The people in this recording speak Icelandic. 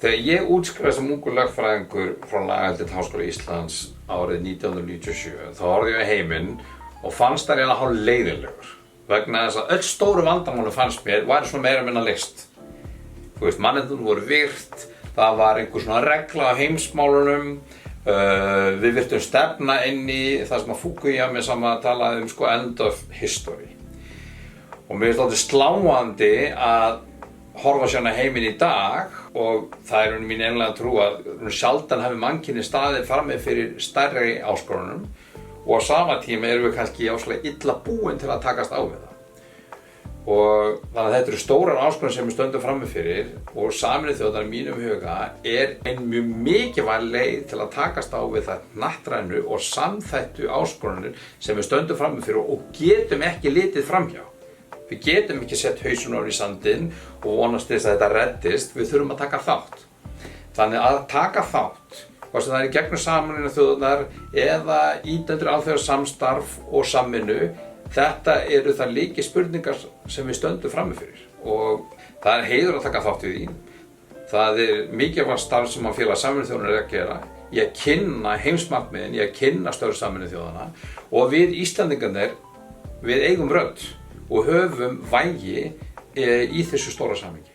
Þegar ég útskrifaðist sem ungur lögfræðingur frá lagadeild Háskóla Íslands árið 1997 þá horfði ég á heiminn og fannst það eiginlega hálf leiðinlegur vegna þess að öll stóru vandamáli fannst mér væri svona meira minna leyst. Þú veist, mannréttindi voru virt, það var einhver svona regla á heimsmálunum, við virtum stefna inn í það sem að Fukuyama sama talaði sko end of history. Og mér finnst þetta sláandi að horfa sérna heiminn í dag og það er mín einlega trú að sjaldan hafi mannkynið staðið frammi fyrir stærri áskorunum og á sama tíma erum við kannski áslega illa búin til að takast á við það. Og þannig að þetta eru stórar áskoranir sem við stöndum frammi fyrir og Sameinuðu þjóðirnar í mínum huga er ein mjög mikilvæg leið til að takast á við það hnattrænu og samþættu áskoranir sem við stöndum frammi fyrir og getum ekki litið framhjá. Við getum ekki sett hausinn ofan í sandinn og vonast til þess að þetta reddist, við þurfum að taka þátt. Þannig að taka þátt, hvort sem það er í gegnum Sameinuðu þjóðirnar eða ýta undir samstarf og samvinnu, þetta eru það lykilspurningar sem við stöndum frammi fyrir og það er heiður að taka þátt í því. Það er mikilvægt starf sem að félag Sameinuðu þjóðanna er að gera í að kynna heimsmarkmiðin, í að kynna störf Sameinuðu þjóðanna og við Íslendingarnir, við eigum rödd og höfum vægi í þessu stóra samhengi.